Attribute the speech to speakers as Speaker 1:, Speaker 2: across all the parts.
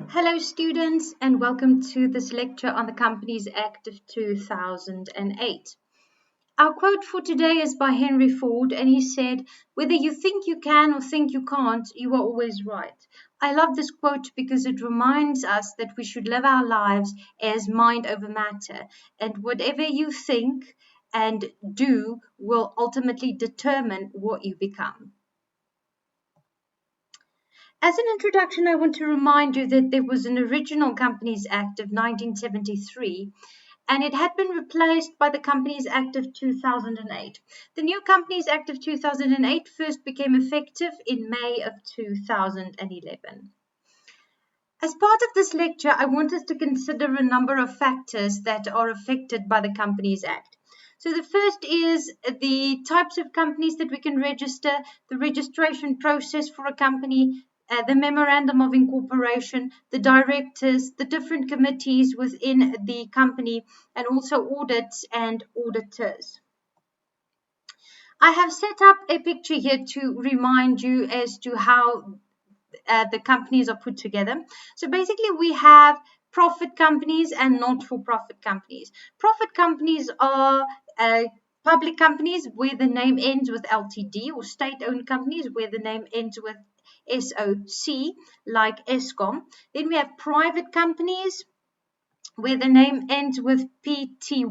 Speaker 1: Hello students and welcome to this lecture on the Companies Act of 2008. Our quote for today is by Henry Ford and he said, "Whether you think you can or think you can't, you are always right." I love this quote because it reminds us that we should live our lives as mind over matter, and whatever you think and do will ultimately determine what you become. As an introduction, I want to remind you that there was an original Companies Act of 1973 and it had been replaced by the Companies Act of 2008. The new Companies Act of 2008 first became effective in May of 2011. As part of this lecture, I want us to consider a number of factors that are affected by the Companies Act. So the first is the types of companies that we can register, the registration process for a company, the memorandum of incorporation, the directors, the different committees within the company, and also audits and auditors. I have set up a picture here to remind you as to how the companies are put together. So basically we have profit companies and not-for-profit companies. Profit companies are public companies where the name ends with Ltd, or state-owned companies where the name ends with SOC, like Eskom. Then we have private companies where the name ends with Pty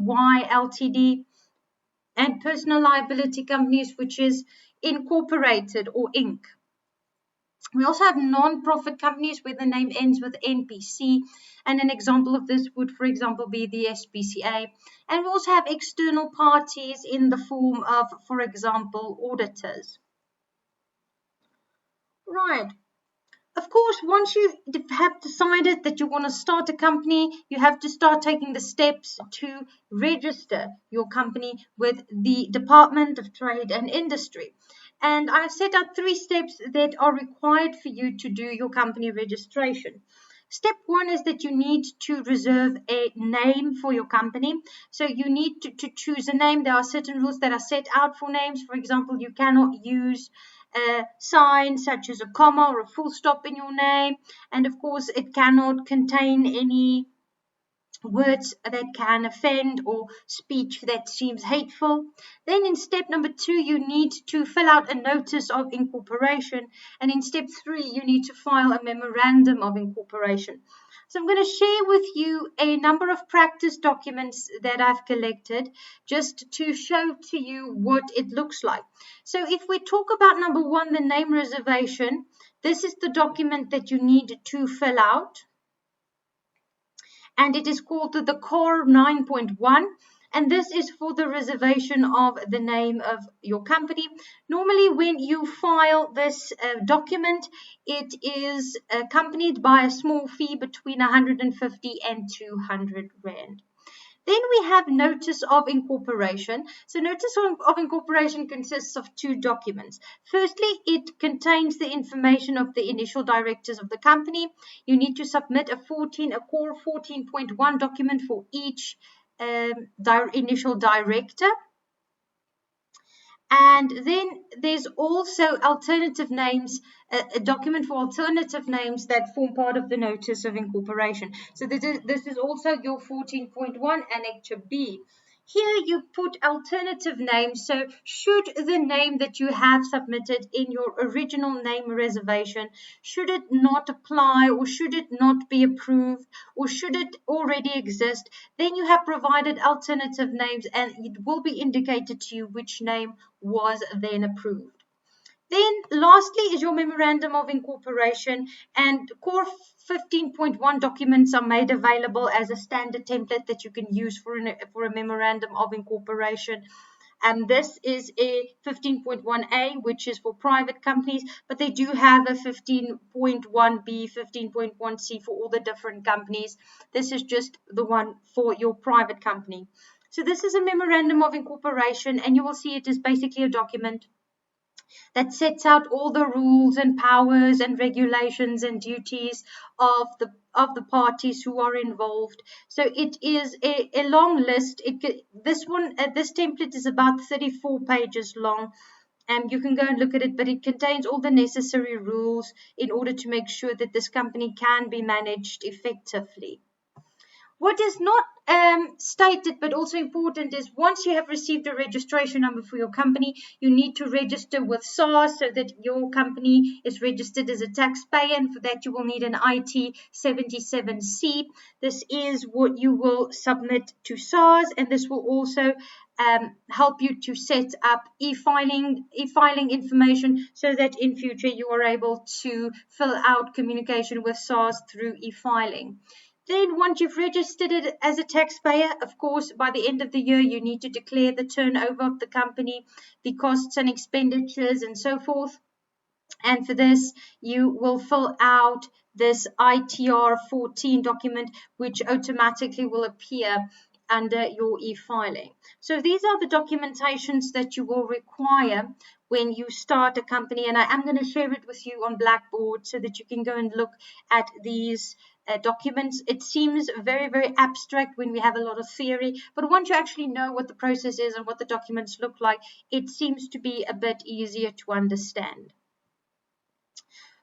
Speaker 1: Ltd, and personal liability companies, which is incorporated or Inc. We also have non-profit companies where the name ends with NPC, and an example of this would, for example, be the SPCA. And we also have external parties in the form of, for example, auditors. Right. Of course, once you have decided that you want to start a company, you have to start taking the steps to register your company with the Department of Trade and Industry. And I've set out 3 steps that are required for you to do your company registration. Step 1 is that you need to reserve a name for your company. So you need to choose a name. There are certain rules that are set out for names. For example, you cannot use a sign such as a comma or a full stop in your name. And of course, it cannot contain any words that can offend or speech that seems hateful. Then in step number 2, you need to fill out a notice of incorporation. And in step 3, you need to file a memorandum of incorporation. So I'm going to share with you a number of practice documents that I've collected just to show to you what it looks like. So if we talk about number 1, the name reservation, this is the document that you need to fill out. And it is called the Core 9.1, and this is for the reservation of the name of your company. Normally when you file this document, it is accompanied by a small fee between 150 and 200 Rand. Then we have notice of incorporation. So notice of incorporation consists of 2 documents. Firstly, it contains the information of the initial directors of the company. You need to submit a core 14.1 document for each initial director. And then there's also alternative names, a document for alternative names that form part of the notice of incorporation. So this is also your 14.1 Annexure B. Here you put alternative names. So should the name that you have submitted in your original name reservation, should it not apply or should it not be approved or should it already exist, then you have provided alternative names and it will be indicated to you which name was then approved. Then lastly is your memorandum of incorporation, and core 15.1 documents are made available as a standard template that you can use for a memorandum of incorporation. And this is a 15.1A, which is for private companies, but they do have a 15.1B, 15.1C for all the different companies. This is just the one for your private company. So this is a memorandum of incorporation, and you will see it is basically a document that sets out all the rules and powers and regulations and duties of the parties who are involved. So it is a long list. This template is about 34 pages long, You can go and look at it, but it contains all the necessary rules in order to make sure that this company can be managed effectively. What is not stated but also important is once you have received a registration number for your company, you need to register with SARS so that your company is registered as a taxpayer, and for that you will need an IT 77C. This is what you will submit to SARS, and this will also help you to set up e-filing information so that in future you are able to fill out communication with SARS through e-filing. Then once you've registered it as a taxpayer, of course, by the end of the year, you need to declare the turnover of the company, the costs and expenditures, and so forth. And for this, you will fill out this ITR 14 document, which automatically will appear under your e-filing. So these are the documentations that you will require when you start a company, and I am going to share it with you on Blackboard so that you can go and look at these documents. It seems very, very abstract when we have a lot of theory, but once you actually know what the process is and what the documents look like, it seems to be a bit easier to understand.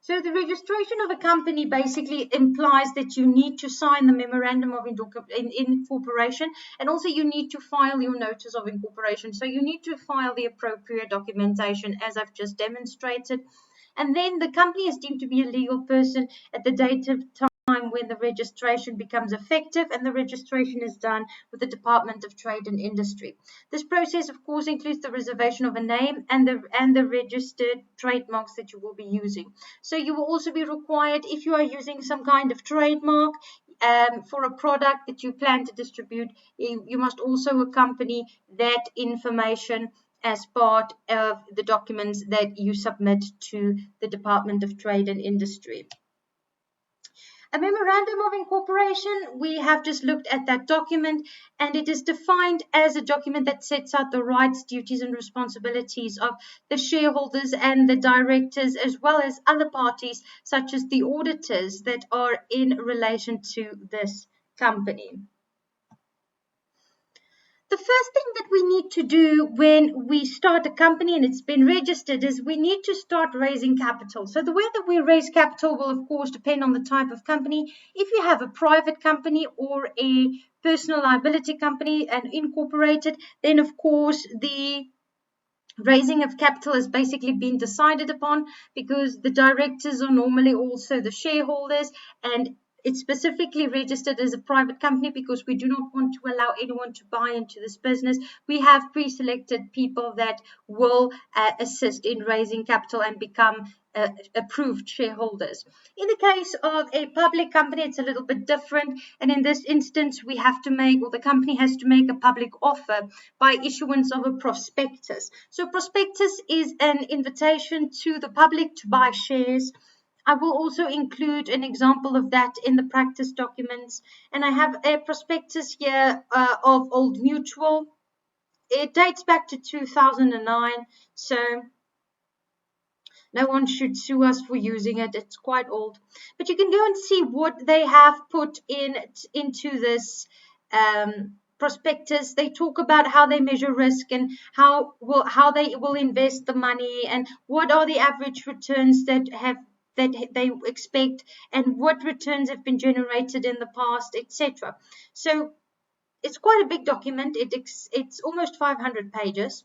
Speaker 1: So the registration of a company basically implies that you need to sign the memorandum of incorporation, and also you need to file your notice of incorporation. So you need to file the appropriate documentation as I've just demonstrated. And then the company is deemed to be a legal person at the date of time when the registration becomes effective, and the registration is done with the Department of Trade and Industry. This process, of course, includes the reservation of a name and the registered trademarks that you will be using. So you will also be required, if you are using some kind of trademark for a product that you plan to distribute, you must also accompany that information as part of the documents that you submit to the Department of Trade and Industry. A memorandum of incorporation, we have just looked at that document, and it is defined as a document that sets out the rights, duties, and responsibilities of the shareholders and the directors, as well as other parties, such as the auditors that are in relation to this company. The first thing that we need to do when we start a company and it's been registered is we need to start raising capital. So the way that we raise capital will, of course, depend on the type of company. If you have a private company or a personal liability company and incorporated, then, of course, the raising of capital has basically been decided upon because the directors are normally also the shareholders, and it's specifically registered as a private company because we do not want to allow anyone to buy into this business. We have pre-selected people that will assist in raising capital and become approved shareholders. In the case of a public company, it's a little bit different, and in this instance we have to make, or the company has to make, a public offer by issuance of a prospectus. So prospectus is an invitation to the public to buy shares. I will also include an example of that in the practice documents, and I have a prospectus here of Old Mutual. It dates back to 2009, so no one should sue us for using it. It's quite old. But you can go and see what they have put into this prospectus. They talk about how they measure risk and how they will invest the money, and what are the average returns that they expect, and what returns have been generated in the past, etc. So it's quite a big document. It's almost 500 pages.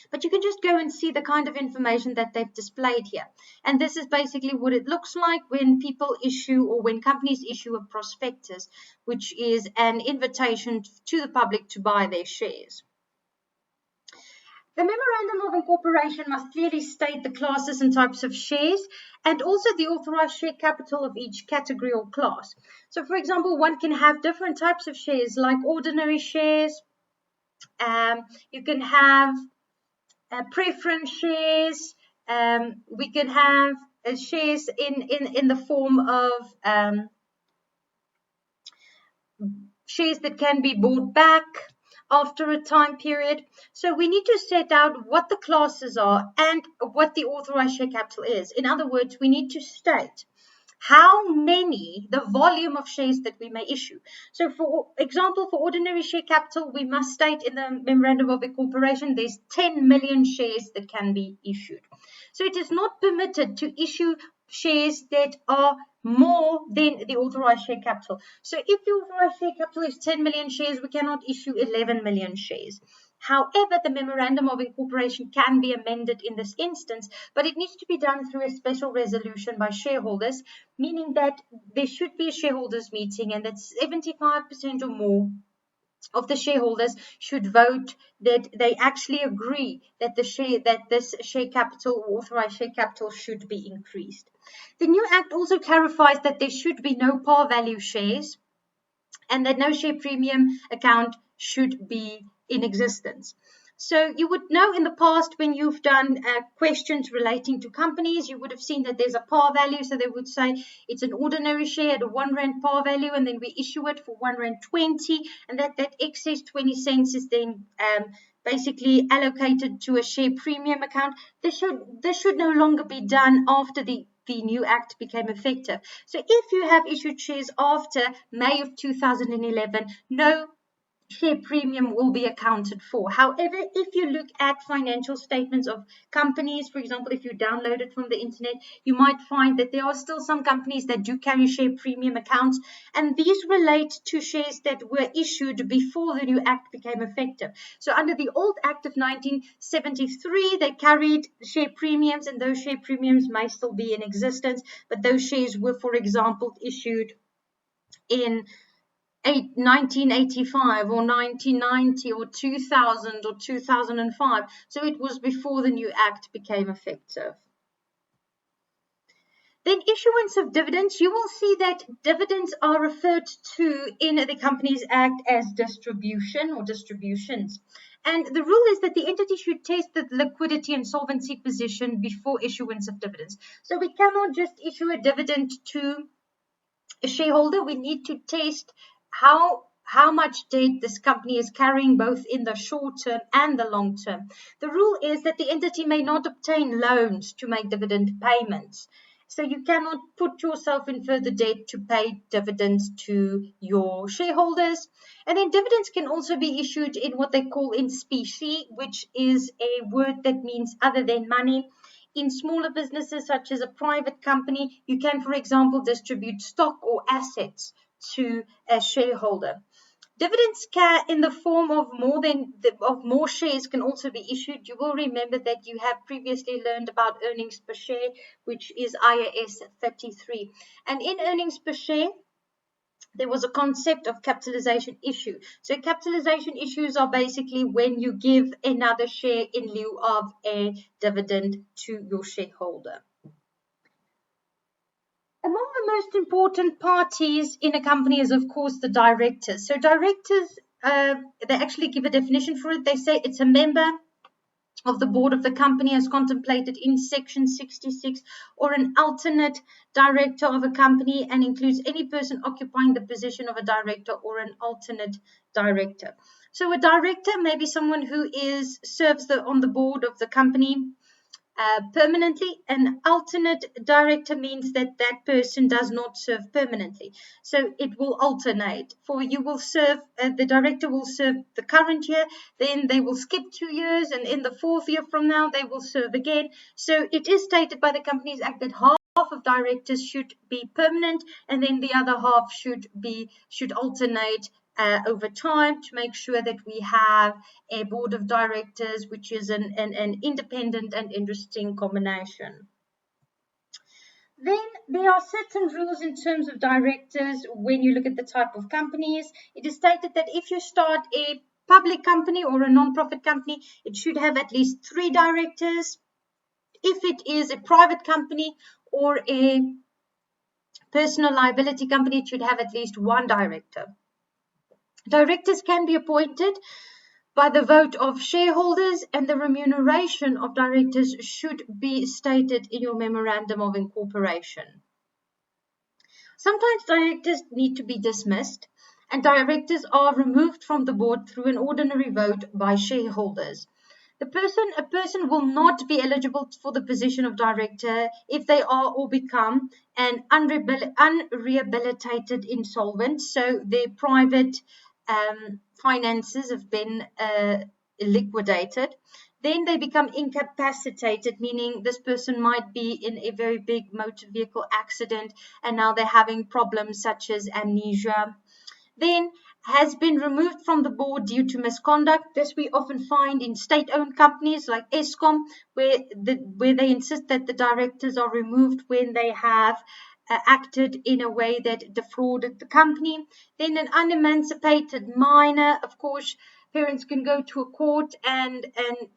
Speaker 1: But you can just go and see the kind of information that they've displayed here. And this is basically what it looks like when people issue, or when companies issue, a prospectus, which is an invitation to the public to buy their shares. The memorandum of incorporation must clearly state the classes and types of shares, and also the authorized share capital of each category or class. So, for example, one can have different types of shares, like ordinary shares. You can have preference shares. We can have shares in the form of shares that can be bought back after a time period. So we need to set out what the classes are and what the authorized share capital is. In other words, we need to state the volume of shares that we may issue. So for example, for ordinary share capital, we must state in the memorandum of incorporation there's 10 million shares that can be issued. So it is not permitted to issue shares that are more than the authorized share capital. So if the authorized share capital is 10 million shares, we cannot issue 11 million shares. However, the memorandum of incorporation can be amended in this instance, but it needs to be done through a special resolution by shareholders, meaning that there should be a shareholders meeting and that 75% or more of the shareholders should vote that they actually agree that this share capital or authorized share capital should be increased. The new act also clarifies that there should be no par value shares and that no share premium account should be in existence. So you would know in the past when you've done questions relating to companies, you would have seen that there's a par value. So they would say it's an ordinary share at a R1 par value, and then we issue it for R1.20, and that excess 20 cents is then basically allocated to a share premium account. This should no longer be done after the new act became effective. So if you have issued shares after May of 2011, no share premium will be accounted for. However, if you look at financial statements of companies, for example, if you download it from the internet, you might find that there are still some companies that do carry share premium accounts, and these relate to shares that were issued before the new act became effective. So under the old act of 1973, they carried share premiums, and those share premiums may still be in existence, but those shares were, for example, issued in 1985 or 1990 or 2000 or 2005. So it was before the new act became effective. Then issuance of dividends, you will see that dividends are referred to in the Companies Act as distribution or distributions. And the rule is that the entity should test the liquidity and solvency position before issuance of dividends. So we cannot just issue a dividend to a shareholder. We need to test how much debt this company is carrying, both in the short term and the long term. The rule is that the entity may not obtain loans to make dividend payments. So you cannot put yourself in further debt to pay dividends to your shareholders. And then dividends can also be issued in what they call in specie, which is a word that means other than money. In smaller businesses, such as a private company, you can, for example, distribute stock or assets to a shareholder. Dividends in the form of more shares can also be issued. You will remember that you have previously learned about earnings per share, which is IAS 33. And in earnings per share, there was a concept of capitalization issue. So capitalization issues are basically when you give another share in lieu of a dividend to your shareholder. Among the most important parties in a company is, of course, the directors. So directors, they actually give a definition for it. They say it's a member of the board of the company as contemplated in section 66, or an alternate director of a company, and includes any person occupying the position of a director or an alternate director. So a director may be someone who serves on the board of the company permanently. An alternate director means that that person does not serve permanently, so it will alternate. The director will serve the current year, then they will skip 2 years, and in the 4th year from now they will serve again. So it is stated by the Companies Act that half of directors should be permanent, and then the other half should alternate over time, to make sure that we have a board of directors which is an independent and interesting combination. Then there are certain rules in terms of directors when you look at the type of companies. It is stated that if you start a public company or a non-profit company, it should have at least 3 directors. If it is a private company or a personal liability company, it should have at least 1 director. Directors can be appointed by the vote of shareholders, and the remuneration of directors should be stated in your memorandum of incorporation. Sometimes directors need to be dismissed, and directors are removed from the board through an ordinary vote by shareholders. A person will not be eligible for the position of director if they are or become an unrehabilitated insolvent. So their private finances have been liquidated. Then they become incapacitated, meaning this person might be in a very big motor vehicle accident and now they're having problems such as amnesia. Then has been removed from the board due to misconduct. This we often find in state-owned companies like Eskom, where they insist that the directors are removed when they have acted in a way that defrauded the company. Then an unemancipated minor, of course, parents can go to a court and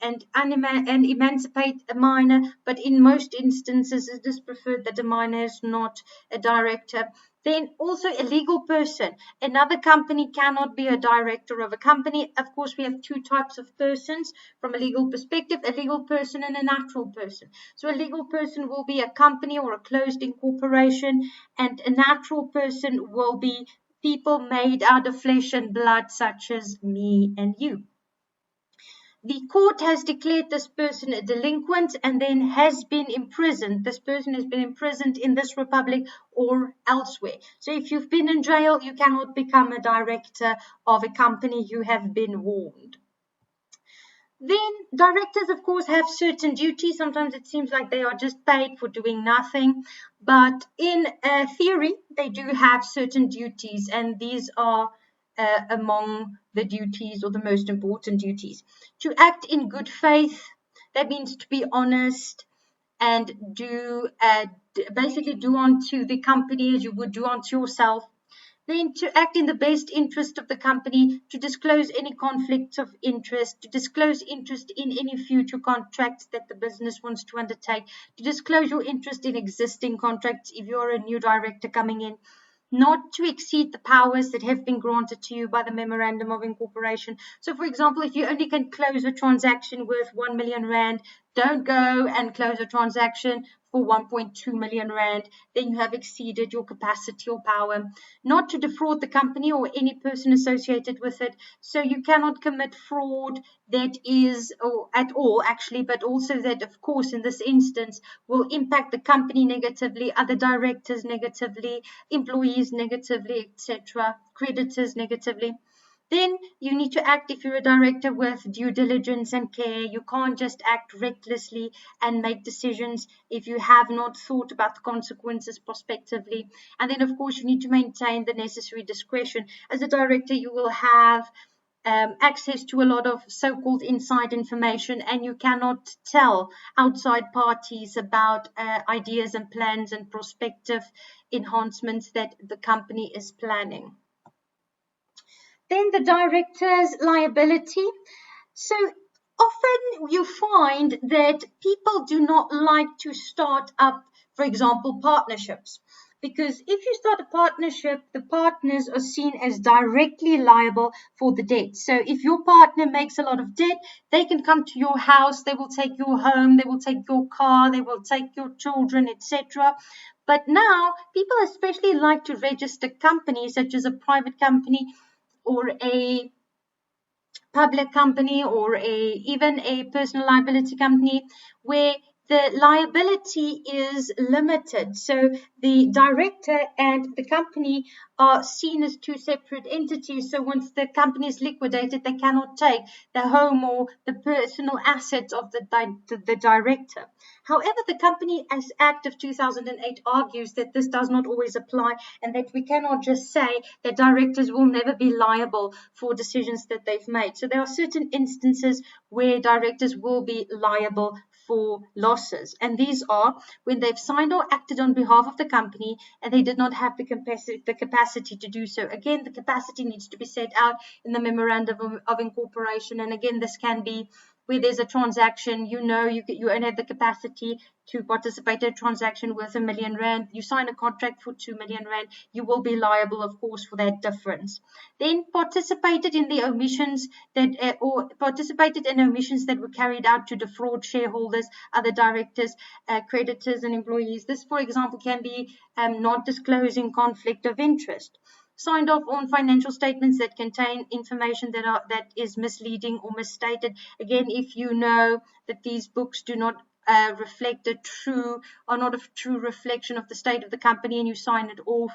Speaker 1: emancipate a minor, but in most instances it is preferred that the minor is not a director. Then also a legal person. Another company cannot be a director of a company. Of course, we have two types of persons from a legal perspective, a legal person and a natural person. So a legal person will be a company or a closed incorporation, and a natural person will be people made out of flesh and blood, such as me and you. The court has declared this person a delinquent and then has been imprisoned. This person has been imprisoned in this republic or elsewhere. So if you've been in jail, you cannot become a director of a company. You have been warned. Then directors, of course, have certain duties. Sometimes it seems like they are just paid for doing nothing. But in theory, they do have certain duties, and these are among the duties or the most important duties. To act in good faith, that means to be honest and basically do unto the company as you would do unto yourself. Then to act in the best interest of the company, to disclose any conflicts of interest, to disclose interest in any future contracts that the business wants to undertake, to disclose your interest in existing contracts if you're a new director coming in, not to exceed the powers that have been granted to you by the Memorandum of Incorporation. So, for example, if you only can close a transaction worth 1 million rand, don't go and close a transaction for 1.2 million rand. Then you have exceeded your capacity or power. Not to defraud the company or any person associated with it. So you cannot commit fraud that is, or at all actually, but also that, of course, in this instance, will impact the company negatively, other directors negatively, employees negatively, etc., creditors negatively. Then you need to act, if you're a director, with due diligence and care. You can't just act recklessly and make decisions if you have not thought about the consequences prospectively. And then, of course, you need to maintain the necessary discretion. As a director, you will have access to a lot of so-called inside information, and you cannot tell outside parties about ideas and plans and prospective enhancements that the company is planning. Then the director's liability. So often you find that people do not like to start up, for example, partnerships. Because if you start a partnership, the partners are seen as directly liable for the debt. So if your partner makes a lot of debt, they can come to your house, they will take your home, they will take your car, they will take your children, etc. But now people especially like to register companies, such as a private company or a public company or even a personal liability company, where the liability is limited. So the director and the company are seen as two separate entities. So once the company is liquidated, they cannot take the home or the personal assets of the director. However, the Company Act of 2008 argues that this does not always apply, and that we cannot just say that directors will never be liable for decisions that they've made. So there are certain instances where directors will be liable for losses, and these are when they've signed or acted on behalf of the company and they did not have the capacity to do so. Again, the capacity needs to be set out in the Memorandum of Incorporation, and again, this can be where there's a transaction, you only have the capacity to participate in a transaction worth R1 million. You sign a contract for R2 million. You will be liable, of course, for that difference. Then participated in omissions that were carried out to defraud shareholders, other directors, creditors, and employees. This, for example, can be not disclosing conflict of interest. signed off on financial statements that contain information that is misleading or misstated. Again, if you know that these books do not reflect are not a true reflection of the state of the company, and you sign it off,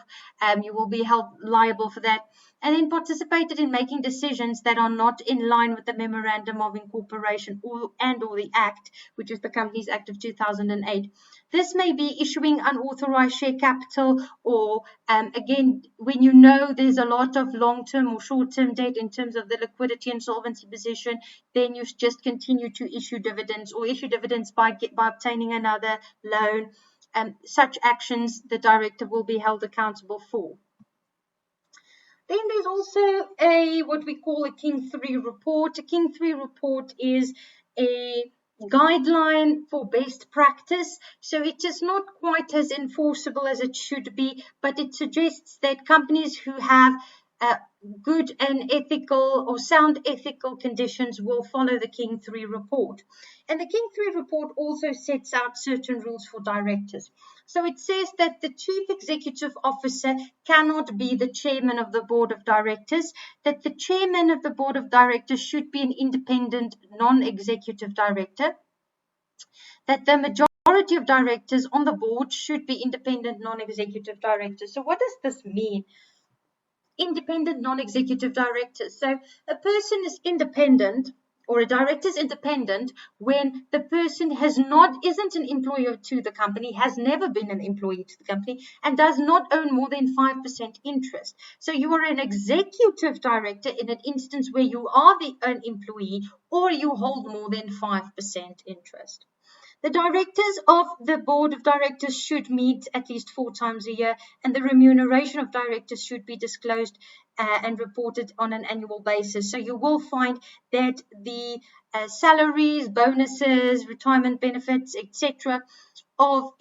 Speaker 1: you will be held liable for that. And then participated in making decisions that are not in line with the Memorandum of Incorporation or the Act, which is the Companies Act of 2008. This may be issuing unauthorized share capital, or again, when you know there's a lot of long-term or short-term debt in terms of the liquidity and solvency position, then you just continue to issue dividends, or issue dividends by obtaining another loan. Such actions the director will be held accountable for. Then there's also what we call a King 3 report. A King 3 report is a guideline for best practice. So it is not quite as enforceable as it should be, but it suggests that companies who have good and ethical or sound ethical conditions will follow the King 3 report. And the King 3 report also sets out certain rules for directors. So it says that the chief executive officer cannot be the chairman of the board of directors, that the chairman of the board of directors should be an independent non-executive director, that the majority of directors on the board should be independent non-executive directors. So what does this mean? Independent non-executive directors. So a person is independent, or a director is independent when the person isn't an employee to the company, has never been an employee to the company, and does not own more than 5% interest. So you are an executive director in an instance where you are an employee or you hold more than 5% interest. The directors of the board of directors should meet at least 4 times a year, and the remuneration of directors should be disclosed and reported on an annual basis. So you will find that the salaries, bonuses, retirement benefits, etc., of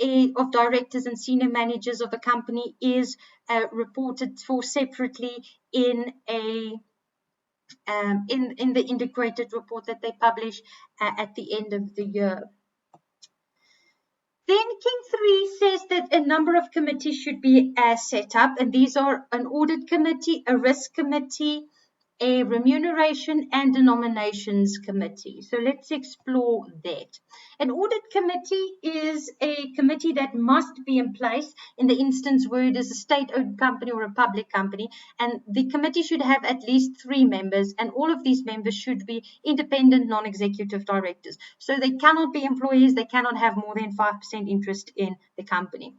Speaker 1: directors and senior managers of the company is reported for separately in the integrated report that they publish at the end of the year. Then King 3 says that a number of committees should be set up, and these are an audit committee, a risk committee, a remuneration and a nominations committee. So let's explore that. An audit committee is a committee that must be in place in the instance where it is a state-owned company or a public company, and the committee should have at least 3 members, and all of these members should be independent non-executive directors. So they cannot be employees, they cannot have more than 5% interest in the company.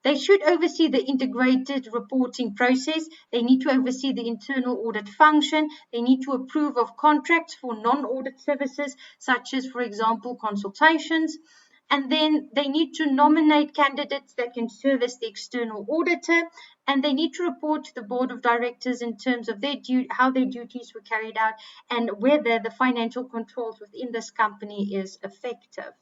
Speaker 1: They should oversee the integrated reporting process. They need to oversee the internal audit function. They need to approve of contracts for non-audit services, such as, for example, consultations. And then they need to nominate candidates that can serve as the external auditor. And they need to report to the board of directors in terms of how their duties were carried out and whether the financial controls within this company is effective.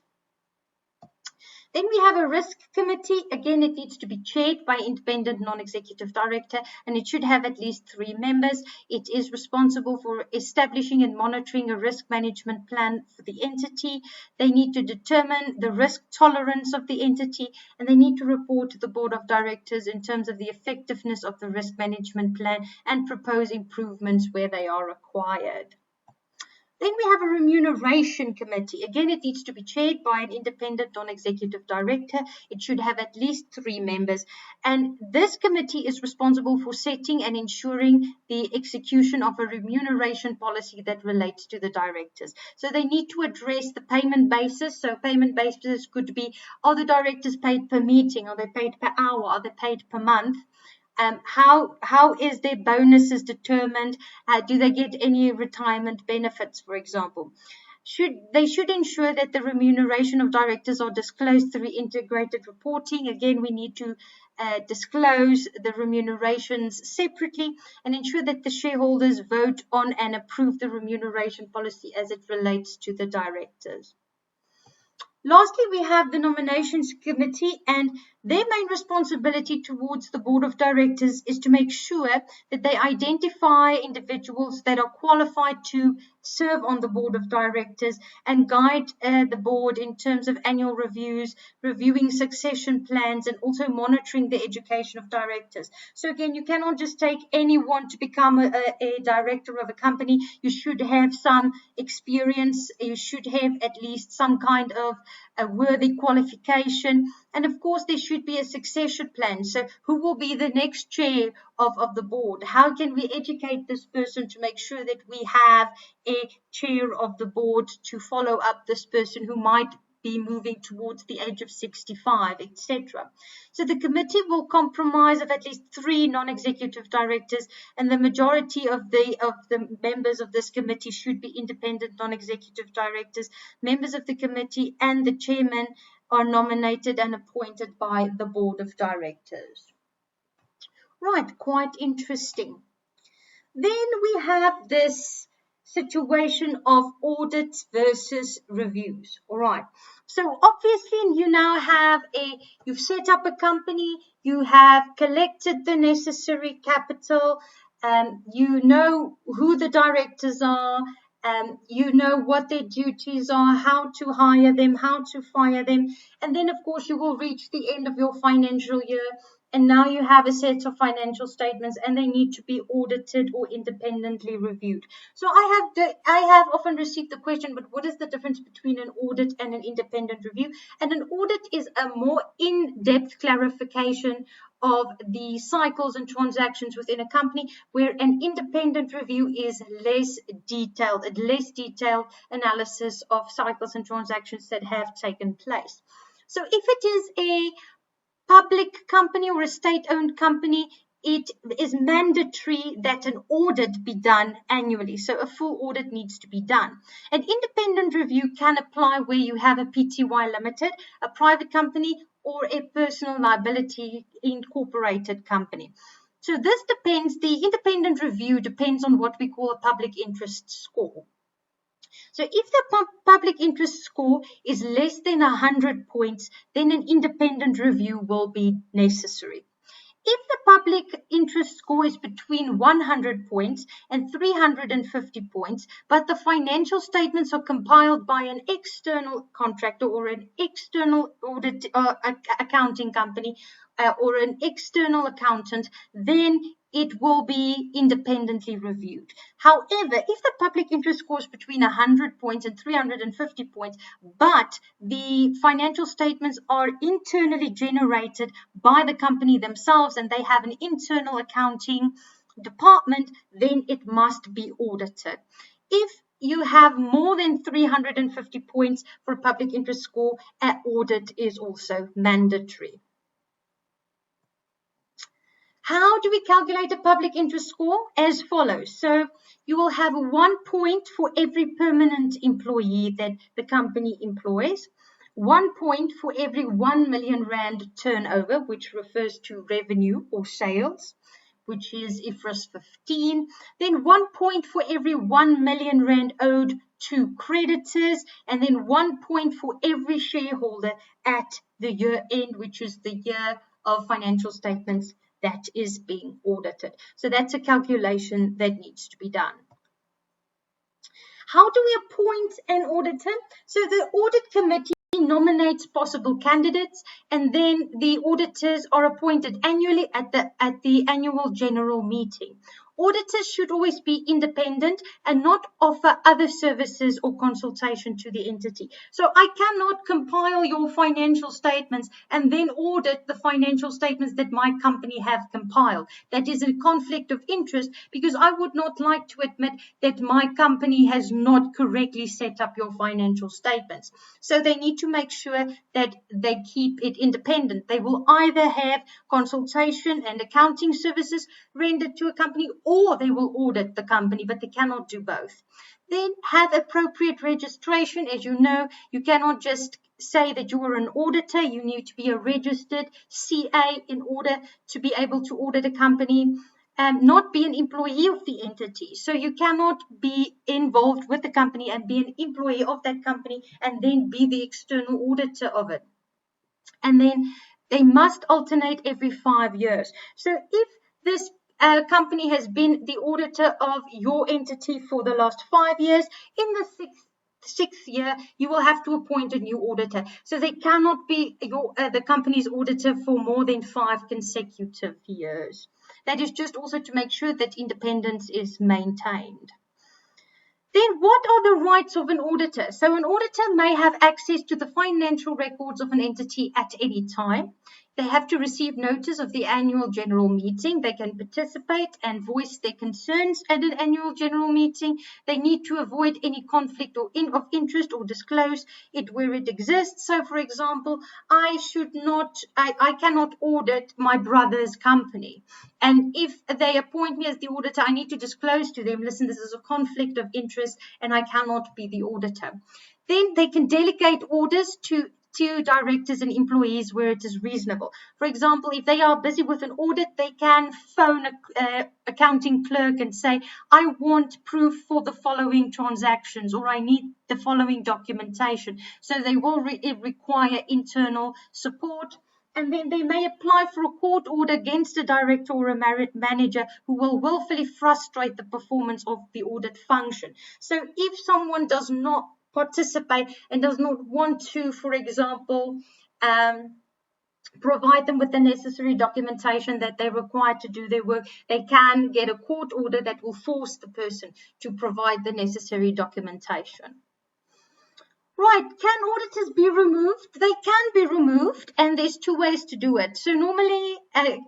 Speaker 1: Then we have a risk committee. Again, it needs to be chaired by an independent non-executive director, and it should have at least 3 members. It is responsible for establishing and monitoring a risk management plan for the entity. They need to determine the risk tolerance of the entity, and they need to report to the board of directors in terms of the effectiveness of the risk management plan and propose improvements where they are required. Then we have a remuneration committee. Again, it needs to be chaired by an independent non-executive director. It should have at least 3 members. And this committee is responsible for setting and ensuring the execution of a remuneration policy that relates to the directors. So they need to address the payment basis. So payment basis could be, are the directors paid per meeting? Are they paid per hour? Are they paid per month? How is their bonuses determined? Do they get any retirement benefits, for example? They should ensure that the remuneration of directors are disclosed through integrated reporting. Again, we need to disclose the remunerations separately and ensure that the shareholders vote on and approve the remuneration policy as it relates to the directors. Lastly, we have the nominations committee, and Their main responsibility towards the board of directors is to make sure that they identify individuals that are qualified to serve on the board of directors and guide the board in terms of annual reviews, reviewing succession plans, and also monitoring the education of directors. So again, you cannot just take anyone to become a director of a company. You should have some experience. You should have at least some kind of a worthy qualification. And of course, there should be a succession plan. So who will be the next chair of the board? How can we educate this person to make sure that we have a chair of the board to follow up this person who might be moving towards the age of 65, etc. So the committee will comprise of at least 3 non-executive directors, and the majority of the members of this committee should be independent non-executive directors. Members of the committee and the chairman are nominated and appointed by the board of directors. Right, quite interesting. Then we have this situation of audits versus reviews. All right. So obviously you now have you've set up a company, you have collected the necessary capital, you know who the directors are, you know what their duties are, how to hire them, how to fire them, and then of course you will reach the end of your financial year, and now you have a set of financial statements and they need to be audited or independently reviewed. So I have often received the question, but what is the difference between an audit and an independent review? And an audit is a more in-depth clarification of the cycles and transactions within a company, where an independent review is less detailed analysis of cycles and transactions that have taken place. So if it is a public company or a state-owned company, it is mandatory that an audit be done annually. So a full audit needs to be done. An independent review can apply where you have a PTY limited, a private company, or a personal liability incorporated company. So this depends, the independent review depends on what we call a public interest score. So if the public interest score is less than 100 points, then an independent review will be necessary. If the public interest score is between 100 points and 350 points, but the financial statements are compiled by an external contractor or an external audit accounting company or an external accountant, then it will be independently reviewed. However, if the public interest score is between 100 points and 350 points, but the financial statements are internally generated by the company themselves and they have an internal accounting department, then it must be audited. If you have more than 350 points for a public interest score, an audit is also mandatory. How do we calculate a public interest score? As follows. So you will have 1 point for every permanent employee that the company employs, 1 point for every 1 million rand turnover, which refers to revenue or sales, which is IFRS 15, then 1 point for every 1 million rand owed to creditors, and then 1 point for every shareholder at the year end, which is the year of financial statements that is being audited. So that's a calculation that needs to be done. How do we appoint an auditor? So the audit committee nominates possible candidates, and then the auditors are appointed annually at the annual general meeting. Auditors should always be independent and not offer other services or consultation to the entity. So I cannot compile your financial statements and then audit the financial statements that my company have compiled. That is a conflict of interest, because I would not like to admit that my company has not correctly set up your financial statements. So they need to make sure that they keep it independent. They will either have consultation and accounting services rendered to a company, or they will audit the company, but they cannot do both. Then have appropriate registration. As you know, you cannot just say that you are an auditor. You need to be a registered CA in order to be able to audit a company. Not be an employee of the entity. So you cannot be involved with the company and be an employee of that company and then be the external auditor of it. And then They must alternate every 5 years. So if this company has been the auditor of your entity for the last 5 years, in the sixth year, you will have to appoint a new auditor. So they cannot be the company's auditor for more than 5 consecutive years. That is just also to make sure that independence is maintained. Then what are the rights of an auditor? So an auditor may have access to the financial records of an entity at any time. They have to receive notice of the annual general meeting. They can participate and voice their concerns at an annual general meeting. They need to avoid any conflict of interest or disclose it where it exists. So, for example, I cannot audit my brother's company. And if they appoint me as the auditor, I need to disclose to them, listen, this is a conflict of interest and I cannot be the auditor. Then they can delegate orders to directors and employees where it is reasonable. For example, if they are busy with an audit, they can phone an accounting clerk and say, I want proof for the following transactions, or I need the following documentation. So they will require internal support. And then they may apply for a court order against a director or a manager who will willfully frustrate the performance of the audit function. So if someone does not participate and does not want to, for example, provide them with the necessary documentation that they're required to do their work, they can get a court order that will force the person to provide the necessary documentation. Right, can auditors be removed? They can be removed, and there's 2 ways to do it. So normally,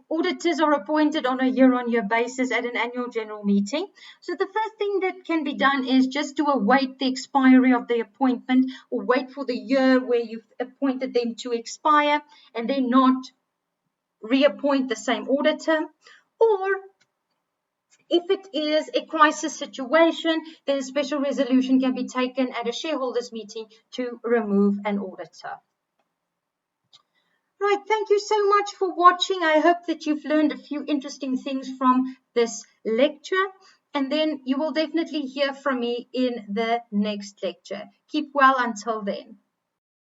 Speaker 1: auditors are appointed on a year-on-year basis at an annual general meeting. So the first thing that can be done is just to await the expiry of the appointment, or wait for the year where you've appointed them to expire, and then not reappoint the same auditor. Or if it is a crisis situation, then a special resolution can be taken at a shareholders meeting to remove an auditor. Right, thank you so much for watching. I hope that you've learned a few interesting things from this lecture, and then you will definitely hear from me in the next lecture. Keep well until then.